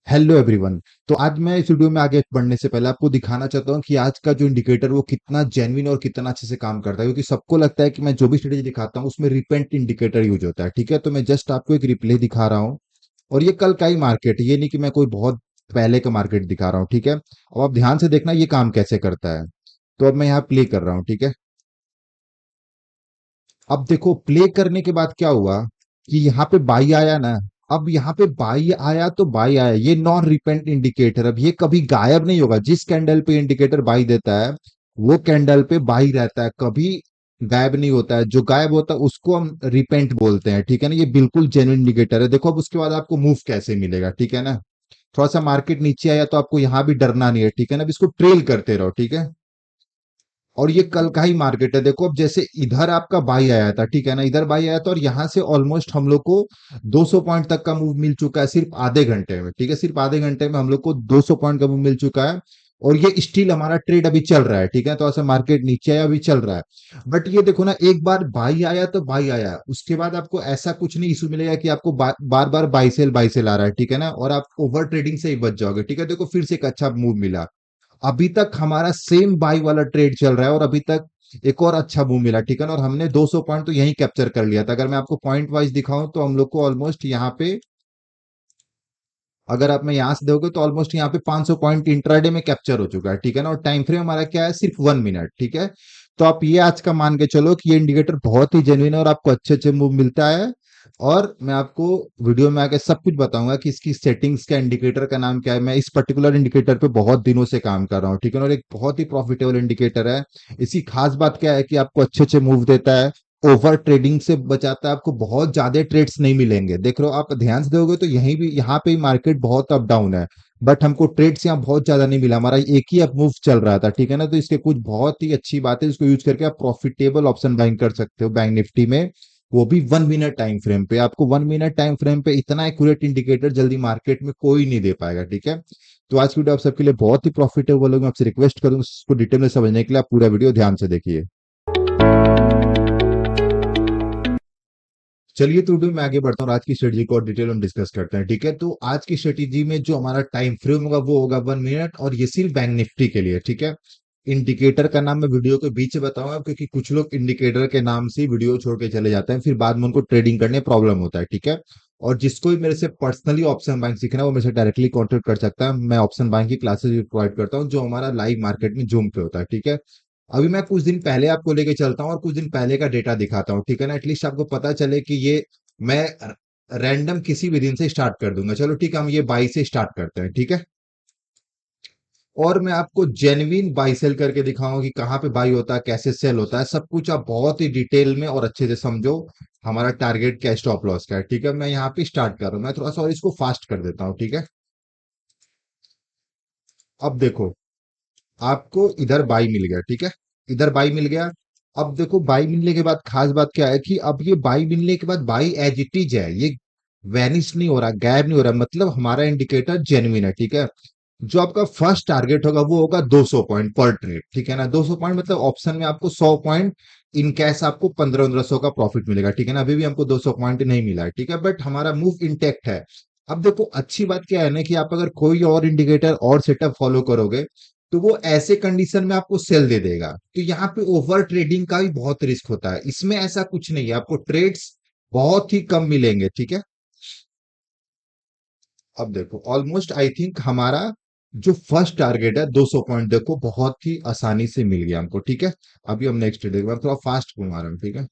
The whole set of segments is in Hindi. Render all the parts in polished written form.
Hello everyone. तो आज मैं इस वीडियो में आगे बढ़ने से पहले आपको दिखाना चाहता हूँ कि आज का जो इंडिकेटर वो कितना जेन्युइन और कितना अच्छे से काम करता है, क्योंकि सबको लगता है कि मैं जो भी स्ट्रेटेजी दिखाता हूँ उसमें रिपेंट इंडिकेटर यूज होता है। ठीक है, तो मैं जस्ट आपको एक रिप्ले दिखा रहा हूँ और ये कल का ही मार्केट है, ये नहीं कि मैं कोई बहुत पहले का मार्केट दिखा रहा हूँ। ठीक है, अब आप ध्यान से देखना ये काम कैसे करता है। तो अब मैं यहाँ प्ले कर रहा हूँ। ठीक है, अब देखो प्ले करने के बाद क्या हुआ कि यहाँ पे बाई आया ना। अब यहाँ पे बाई आया तो बाई आया, ये नॉन रिपेंट इंडिकेटर, अब ये कभी गायब नहीं होगा। जिस कैंडल पे इंडिकेटर बाई देता है वो कैंडल पे बाई रहता है, कभी गायब नहीं होता है। जो गायब होता है उसको हम रिपेंट बोलते हैं। ठीक है ना, ये बिल्कुल जेन्युइन इंडिकेटर है। देखो अब उसके बाद आपको मूव कैसे मिलेगा। ठीक है ना, थोड़ा सा मार्केट नीचे आया तो आपको यहाँ भी डरना नहीं है। ठीक है ना, अब इसको ट्रेल करते रहो। ठीक है, और ये कल का ही मार्केट है। देखो अब जैसे इधर आपका बाई आया था, ठीक है ना, इधर बाई आया था और यहां से ऑलमोस्ट हम लोग को 200 पॉइंट तक का मूव मिल चुका है सिर्फ आधे घंटे में। ठीक है, सिर्फ आधे घंटे में हम लोग को 200 पॉइंट का मूव मिल चुका है और ये स्टिल हमारा ट्रेड अभी चल रहा है। ठीक है, तो ऐसा मार्केट नीचे आया अभी चल रहा है। बट ये देखो ना, एक बार बाई आया तो बाई आया, उसके बाद आपको ऐसा कुछ नहीं इशू मिलेगा कि आपको बार बार बाई सेल आ रहा है। ठीक है ना, और आप ओवर ट्रेडिंग से ही बच जाओगे। ठीक है, देखो फिर से एक अच्छा मूव मिला। अभी तक हमारा सेम बाई वाला ट्रेड चल रहा है और अभी तक एक और अच्छा मूव मिला। ठीक है ना, और हमने 200 पॉइंट तो यहीं कैप्चर कर लिया था। अगर मैं आपको पॉइंट वाइज दिखाऊं तो हम लोग को ऑलमोस्ट यहाँ पे, अगर आप मैं यहां से दोगे तो ऑलमोस्ट यहाँ पे 500 पॉइंट इंट्राडे में कैप्चर हो चुका है। ठीक है ना, और टाइम फ्रेम हमारा क्या है, सिर्फ 1 मिनट। ठीक है, तो आप ये आज का मान के चलो कि ये इंडिकेटर बहुत ही जेन्युइन है और आपको अच्छे अच्छे मूव मिलता है। और मैं आपको वीडियो में आके सब कुछ बताऊंगा कि इसकी सेटिंग्स का, इंडिकेटर का नाम क्या है। मैं इस पर्टिकुलर इंडिकेटर पे बहुत दिनों से काम कर रहा हूँ। ठीक है ना, और एक बहुत ही प्रॉफिटेबल इंडिकेटर है। इसकी खास बात क्या है कि आपको अच्छे अच्छे मूव देता है, ओवर ट्रेडिंग से बचाता है, आपको बहुत ज्यादा ट्रेड्स नहीं मिलेंगे। देख रहे हो आप, ध्यान से दोगे तो यहीं भी, यहाँ पे मार्केट बहुत अप डाउन है, बट हमको ट्रेड्स यहाँ बहुत ज्यादा नहीं मिला, हमारा एक ही अप मूव चल रहा था। ठीक है ना, तो इसके कुछ बहुत ही अच्छी बात है, इसको यूज करके आप प्रॉफिटेबल ऑप्शन बाइंग कर सकते हो बैंक निफ्टी में, वो भी 1 मिनट टाइम फ्रेम पे। आपको 1 मिनट टाइम फ्रेम पे इतना एक्यूरेट इंडिकेटर जल्दी मार्केट में कोई नहीं दे पाएगा। ठीक है, तो आज की वीडियो आप सबके लिए बहुत ही प्रॉफिटेबल होगी। मैं आपसे रिक्वेस्ट करूंगा इसको डिटेल में समझने के लिए आप पूरा वीडियो ध्यान से देखिए। चलिए तो वीडियो में आगे बढ़ता हूँ, आज की स्ट्रेटजी को और डिटेल में डिस्कस करते हैं। ठीक है, तो आज की स्ट्रेटजी में जो हमारा टाइम फ्रेम होगा वो होगा 1 मिनट, और ये सिर्फ बैंक निफ्टी के लिए। ठीक है, इंडिकेटर का नाम मैं वीडियो के बीच में बताऊंगा, क्योंकि कुछ लोग इंडिकेटर के नाम से वीडियो छोड़ के चले जाते हैं, फिर बाद में उनको ट्रेडिंग करने प्रॉब्लम होता है। ठीक है, और जिसको भी मेरे से पर्सनली ऑप्शन बाइंग सीखना है वो मेरे से डायरेक्टली कॉन्टेक्ट कर सकता है। मैं ऑप्शन बाइंग की क्लासेस भी प्रोवाइड करता हूँ जो हमारा लाइव मार्केट में जूम पे होता है। ठीक है, अभी मैं कुछ दिन पहले आपको लेके चलता हूँ और कुछ दिन पहले का डेटा दिखाता हूँ। ठीक है ना, एटलीस्ट आपको पता चले कि ये मैं रैंडम किसी भी दिन से स्टार्ट कर दूंगा। चलो ठीक है, हम ये बाई से स्टार्ट करते हैं। ठीक है, और मैं आपको जेन्युइन बाई सेल करके दिखाऊंगा कि कहाँ पे बाई होता है, कैसे सेल होता है, सब कुछ आप बहुत ही डिटेल में और अच्छे से समझो। हमारा टारगेट क्या, स्टॉप लॉस क्या है। ठीक है, मैं यहाँ पे स्टार्ट कर रहा हूँ, मैं थोड़ा सा और इसको फास्ट कर देता हूँ। ठीक है, अब देखो आपको इधर बाई मिल गया। ठीक है, इधर बाई मिल गया। अब देखो बाई मिलने के बाद खास बात क्या है कि अब ये बाई मिलने के बाद बाई एज इट इज है, ये वैनिश नहीं हो रहा, गायब नहीं हो रहा, मतलब हमारा इंडिकेटर जेन्युइन है। ठीक है, जो आपका फर्स्ट टारगेट होगा वो होगा 200 पॉइंट पर ट्रेड। ठीक है ना, 200 पॉइंट मतलब ऑप्शन में आपको 100 पॉइंट, इन कैश आपको 1500 का प्रॉफिट मिलेगा। ठीक है ना, अभी भी हमको 200 पॉइंट नहीं मिला है। ठीक है, बट हमारा मूव इंटेक्ट है। अब देखो अच्छी बात क्या है ना कि आप अगर कोई और इंडिकेटर और सेटअप फॉलो करोगे तो वो ऐसे कंडीशन में आपको सेल दे देगा। तो यहाँ पे ओवर ट्रेडिंग का भी बहुत रिस्क होता है, इसमें ऐसा कुछ नहीं है, आपको ट्रेड्स बहुत ही कम मिलेंगे। ठीक है, अब देखो ऑलमोस्ट आई थिंक हमारा जो फर्स्ट टारगेट है 200 पॉइंट, देखो बहुत ही आसानी से मिल गया हमको। ठीक है, अभी हम नेक्स्ट देखो, मैं थोड़ा फास्ट घुमा रहा हूँ। ठीक है,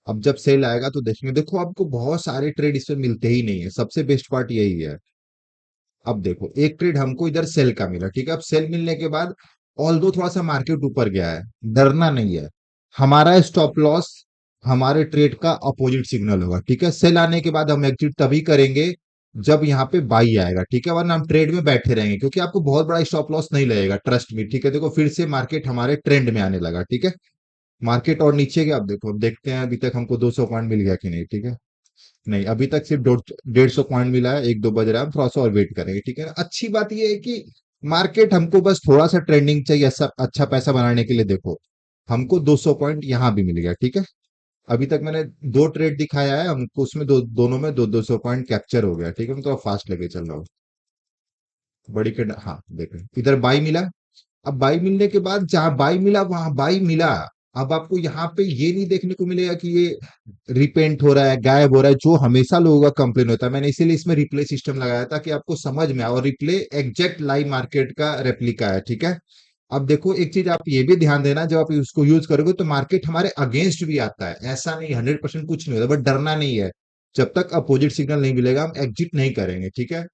अब जब सेल आएगा तो देखेंगे। देखो आपको बहुत सारे ट्रेड इसमें मिलते ही नहीं है, सबसे बेस्ट पार्ट यही है। अब देखो एक ट्रेड हमको इधर सेल का मिला। ठीक है, अब सेल मिलने के बाद ऑल दो थोड़ा सा मार्केट ऊपर गया है, डरना नहीं है। हमारा स्टॉप लॉस हमारे ट्रेड का अपोजिट सिग्नल होगा। ठीक है, सेल आने के बाद हम एग्जिट तभी करेंगे जब यहाँ पे बाई आएगा। ठीक है, वरना हम ट्रेड में बैठे रहेंगे, क्योंकि आपको बहुत बड़ा स्टॉप लॉस नहीं लगेगा, ट्रस्ट मी। ठीक है, देखो फिर से मार्केट हमारे ट्रेंड में आने लगा। ठीक है, मार्केट और नीचे गया। अब देखो, अब देखते हैं अभी तक हमको 200 पॉइंट मिल गया कि नहीं। ठीक है, नहीं अभी तक सिर्फ 150 पॉइंट मिला है, 1-2 बज रहा है, हम थोड़ा सा और वेट करेंगे। ठीक है ना, अच्छी बात यह है कि मार्केट हमको बस थोड़ा सा ट्रेंडिंग चाहिए, अच्छा अच्छा पैसा बनाने के लिए। देखो हमको 200 पॉइंट यहां भी मिल गया। ठीक है, अभी तक मैंने दो ट्रेड दिखाया है हमको, उसमें दोनों में 200 पॉइंट कैप्चर हो गया, ठीक है, मैं तो फास्ट लेके चल रहा हूँ। बड़ी के, हाँ देखो इधर बाई मिला। अब बाई मिलने के बाद जहां बाई मिला वहां बाई मिला। अब आपको यहाँ पे ये नहीं देखने को मिलेगा कि ये रिपेंट हो रहा है, गायब हो रहा है, जो हमेशा लोगों का कंप्लेन होता है। मैंने इसीलिए इसमें रिप्ले सिस्टम लगाया था कि आपको समझ में आए, और रिप्ले एग्जैक्ट लाइव मार्केट का रेप्लिका है, ठीक है। अब देखो एक चीज आप ये भी ध्यान देना, जब आप उसको यूज करोगे तो मार्केट हमारे अगेंस्ट भी आता है, ऐसा नहीं 100% कुछ नहीं होता, बट डरना नहीं है। जब तक अपोजिट सिग्नल नहीं मिलेगा हम एग्जिट नहीं करेंगे, ठीक है।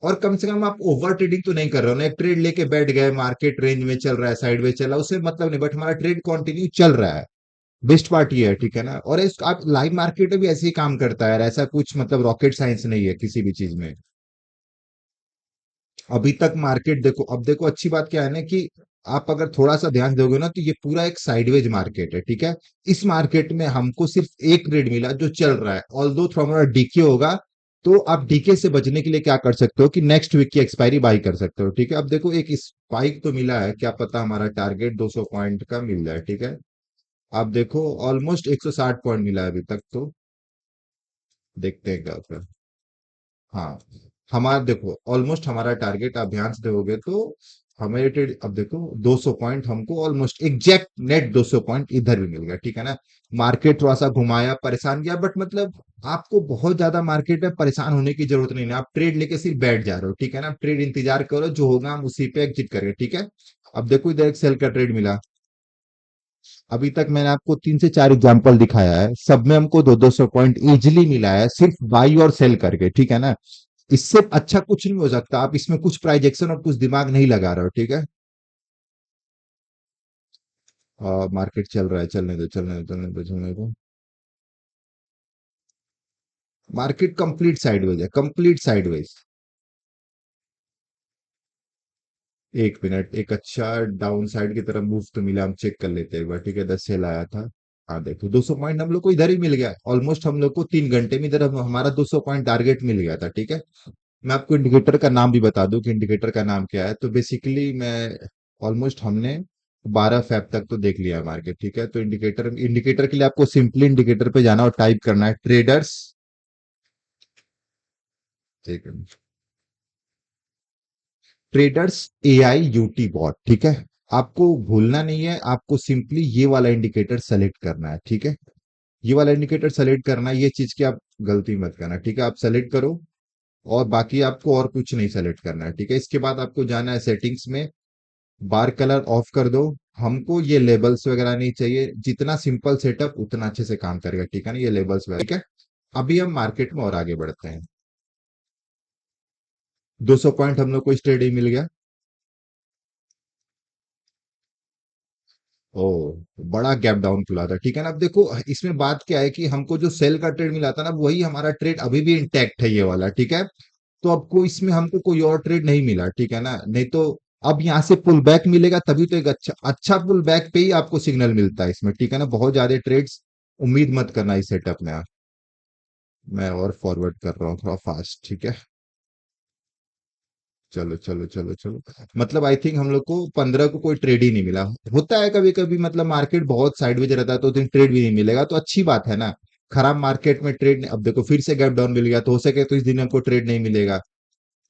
और कम से कम आप ओवर ट्रेडिंग तो नहीं कर रहे हो ना, एक ट्रेड लेके बैठ गए, मार्केट रेंज में चल रहा है, साइडवेज चल रहा है, उससे मतलब नहीं, बट हमारा ट्रेड कंटिन्यू चल रहा है। बेस्ट पार्ट ये है, ठीक है ना। और इस आप लाइव मार्केट में भी ऐसे ही काम करता है, ऐसा कुछ मतलब रॉकेट साइंस नहीं है किसी भी चीज में। अभी तक मार्केट देखो, अब देखो अच्छी बात क्या है ना कि आप अगर थोड़ा सा ध्यान दोगे ना तो ये पूरा एक साइडवेज मार्केट है, ठीक है। इस मार्केट में हमको सिर्फ एक ट्रेड मिला जो चल रहा है, ऑल्दो थोड़ा मोड़ा डीके होगा। तो आप डीके से बचने के लिए क्या कर सकते हो कि नेक्स्ट वीक की एक्सपायरी बाई कर सकते हो, ठीक है। अब देखो एक स्पाइक तो मिला है, क्या पता हमारा टारगेट 200 पॉइंट का मिल जाए, ठीक है। आप देखो ऑलमोस्ट 160 पॉइंट मिला है अभी तक, तो देखते हैं क्या होता है। हाँ, हमारा देखो ऑलमोस्ट हमारा टारगेट आप ध्यान से देखोगे तो हमें रेटेड, अब देखो 200 पॉइंट हमको ऑलमोस्ट एग्जैक्ट नेट 200 पॉइंट इधर भी मिल गया, ठीक है ना। मार्केट थोड़ा सा घुमाया, परेशान किया, बट मतलब आपको बहुत ज्यादा मार्केट में परेशान होने की जरूरत नहीं है, आप ट्रेड लेके सिर्फ बैठ जा रहे हो, ठीक है ना। आप ट्रेड इंतजार करो, जो होगा हम उसी पे एग्जिट करेंगे, ठीक है। अब देखो इधर एक सेल का ट्रेड मिला। अभी तक मैंने आपको 3 से 4 एग्जांपल दिखाया है, सब में हमको 200 पॉइंट इजिली मिला है, सिर्फ बाई और सेल करके, ठीक है ना। इससे अच्छा कुछ नहीं हो सकता, आप इसमें कुछ प्राइजेक्शन और कुछ दिमाग नहीं लगा रहे हो, ठीक है। मार्केट चल रहा है, चलने दो चलने दो चलने दो चलने दो। मार्केट कंप्लीट साइडवेज है, कंप्लीट साइडवेज। एक मिनट, एक अच्छा डाउन साइड की तरफ मूव तो मिला, हम चेक कर लेते हैं एक बार, ठीक है। 10 सेल आया था। हाँ देखो 200 पॉइंट हम लोग को इधर ही मिल गया, ऑलमोस्ट हम लोग को 3 घंटे में इधर हमारा 200 पॉइंट टारगेट मिल गया था, ठीक है। मैं आपको इंडिकेटर का नाम भी बता दूं कि इंडिकेटर का नाम क्या है। तो बेसिकली मैं ऑलमोस्ट हमने 12 फेब तक तो देख लिया मार्केट, ठीक है। तो इंडिकेटर इंडिकेटर के लिए आपको सिंपली इंडिकेटर पे जाना और टाइप करना है ट्रेडर्स, ठीक है, ट्रेडर्स AIUT बॉट, ठीक है। आपको भूलना नहीं है, आपको सिंपली ये वाला इंडिकेटर सेलेक्ट करना है, ठीक है। ये वाला इंडिकेटर सेलेक्ट करना है, ये चीज की आप गलती मत करना, ठीक है। आप सेलेक्ट करो, और बाकी आपको और कुछ नहीं सेलेक्ट करना है, ठीक है। इसके बाद आपको जाना है सेटिंग्स में, बार कलर ऑफ कर दो। हमको ये लेबल्स वगैरह नहीं चाहिए, जितना सिंपल सेटअप उतना अच्छे से काम करेगा, ठीक है ना, ये लेबल्स वगैरह, ठीक है। अभी हम मार्केट में और आगे बढ़ते हैं। 200 पॉइंट हम लोग को इस ट्रेड ही मिल गया। ओ, बड़ा गैप डाउन खुला था, ठीक है ना। अब देखो इसमें बात क्या है कि हमको जो सेल का ट्रेड मिला था ना, वही हमारा ट्रेड अभी भी इंटैक्ट है, ये वाला, ठीक है। तो अब को इसमें हमको कोई और ट्रेड नहीं मिला, ठीक है ना, नहीं तो अब यहाँ से पुल बैक मिलेगा तभी तो एक अच्छा अच्छा पुल बैक पे ही आपको सिग्नल मिलता है इसमें, ठीक है ना। बहुत ज्यादा ट्रेड्स उम्मीद मत करना इस सेटअप में आप। मैं और फॉरवर्ड कर रहा हूँ थोड़ा फास्ट, ठीक है। चलो चलो चलो चलो, मतलब आई थिंक हम लोग को 15 को कोई ट्रेड ही नहीं मिला। होता है कभी कभी, मतलब मार्केट बहुत साइडवेज रहता है तो दिन ट्रेड भी नहीं मिलेगा, तो अच्छी बात है ना। खराब मार्केट में ट्रेड, अब देखो फिर से गैप डाउन मिल गया, तो हो सके तो इस दिन हमको ट्रेड नहीं मिलेगा।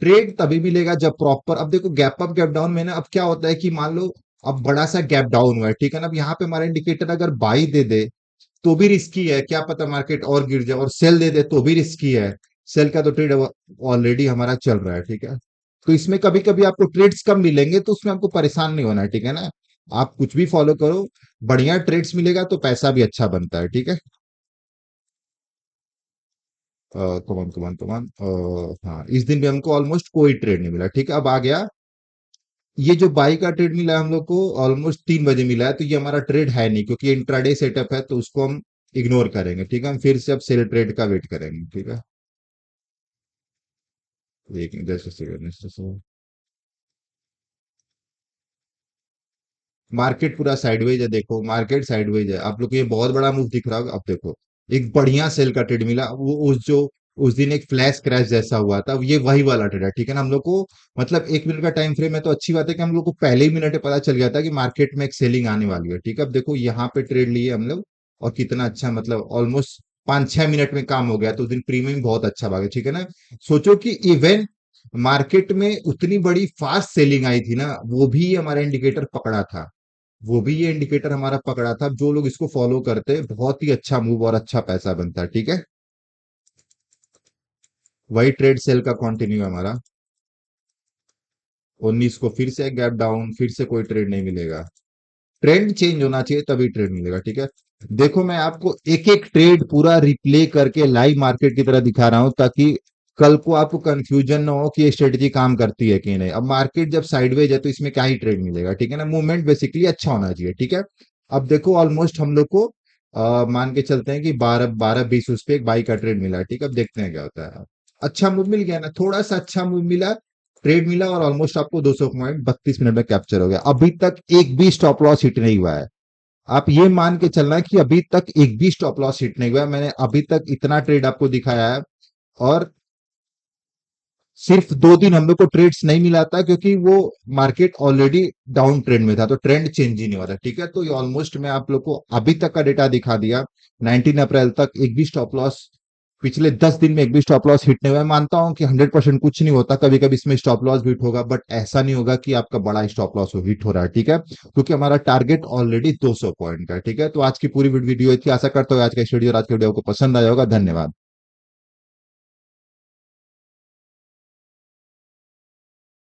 ट्रेड तभी मिलेगा जब प्रॉपर, अब देखो गैप अप गैप डाउन में ना, अब क्या होता है कि मान लो अब बड़ा सा गैप डाउन हुआ है, ठीक है ना। अब यहाँ पे हमारा इंडिकेटर अगर बाई दे दे तो भी रिस्की है, क्या पता मार्केट और गिर जाए, और सेल दे दे तो भी रिस्की है। सेल का तो ट्रेड ऑलरेडी हमारा चल रहा है, ठीक है। तो इसमें कभी कभी आपको ट्रेड्स कम मिलेंगे, तो उसमें आपको परेशान नहीं होना है, ठीक है ना। आप कुछ भी फॉलो करो, बढ़िया ट्रेड्स मिलेगा तो पैसा भी अच्छा बनता है, ठीक है। कमान कमान कमान, हाँ इस दिन भी हमको ऑलमोस्ट कोई ट्रेड नहीं मिला, ठीक है। अब आ गया ये जो बाई का ट्रेड मिला है हम लोग को, ऑलमोस्ट 3 बजे मिला है, तो ये हमारा ट्रेड है नहीं, क्योंकि इंट्राडे सेटअप है, तो उसको हम इग्नोर करेंगे, ठीक है। हम फिर से अब सेल ट्रेड का वेट करेंगे, ठीक है। एक जैसे सेकंड, मार्केट पूरा साइडवेज है, देखो मार्केट साइडवेज है, आप लोग को ये बहुत बड़ा मूव दिख रहा होगा। अब देखो एक बढ़िया सेल का ट्रेड मिला, वो उस दिन एक फ्लैश क्रैश जैसा हुआ था, ये वही वाला ट्रेड है, ठीक है ना। हम लोग को मतलब 1 मिनट का टाइम फ्रेम है, तो अच्छी बात है कि हम लोग को पहले ही मिनट में पता चल गया था कि मार्केट में एक सेलिंग आने वाली है, ठीक है। अब देखो यहाँ पे ट्रेड लिए हम लोग, और कितना अच्छा, मतलब ऑलमोस्ट 5-6 मिनट में काम हो गया, तो उस दिन प्रीमियम बहुत अच्छा भागा, ठीक है ना। सोचो कि इवन मार्केट में उतनी बड़ी फास्ट सेलिंग आई थी ना, वो भी हमारा इंडिकेटर पकड़ा था, वो भी ये इंडिकेटर हमारा पकड़ा था। जो लोग इसको फॉलो करते हैं, बहुत ही अच्छा मूव और अच्छा पैसा बनता है, ठीक है। वही ट्रेड सेल का कंटिन्यू है हमारा। 19 को फिर से गैप डाउन, फिर से कोई ट्रेड नहीं मिलेगा। ट्रेंड चेंज होना चाहिए तभी ट्रेड मिलेगा, ठीक है। देखो मैं आपको एक एक ट्रेड पूरा रिप्ले करके लाइव मार्केट की तरह दिखा रहा हूं, ताकि कल को आपको कंफ्यूजन ना हो कि ये स्ट्रेटेजी काम करती है कि नहीं। अब मार्केट जब साइडवेज है तो इसमें क्या ही ट्रेड मिलेगा, ठीक है ना। मूवमेंट बेसिकली अच्छा होना चाहिए, ठीक है। अब देखो ऑलमोस्ट हम लोग को मान के चलते हैं कि 12-20 उस पे एक बाई का ट्रेड मिला है, ठीक है। अब देखते हैं क्या होता है। अच्छा मूव मिल गया ना, थोड़ा सा अच्छा मूव मिला, ट्रेड मिला, और ऑलमोस्ट आपको 200 पॉइंट 32 मिनट में कैप्चर हो गया। अभी तक एक भी स्टॉप लॉस हिट नहीं हुआ है। आप ये मान के चलना कि अभी तक एक भी स्टॉप लॉस हिट नहीं हुआ है। मैंने अभी तक इतना ट्रेड आपको दिखाया है, और सिर्फ 2 दिन हम लोग को ट्रेड्स नहीं मिला था, क्योंकि वो मार्केट ऑलरेडी डाउन ट्रेंड में था, तो ट्रेंड चेंज ही नहीं हो रहा, ठीक है। तो ये ऑलमोस्ट मैं आप लोग को अभी तक का डेटा दिखा दिया। 19 अप्रैल तक एक भी स्टॉप लॉस, पिछले 10 दिन में एक भी स्टॉप लॉस हिट नहीं हुआ है। मानता हूं कि 100% कुछ नहीं होता, कभी कभी इसमें स्टॉप लॉस भी हिट होगा, बट ऐसा नहीं होगा कि आपका बड़ा स्टॉप लॉस हिट हो रहा है, ठीक है। क्योंकि हमारा टारगेट ऑलरेडी 200 पॉइंट का है, ठीक है। तो आज की पूरी वीडियो थी, आशा करता हूँ आज का स्टूडियो और आज के वीडियो को पसंद आया होगा। धन्यवाद।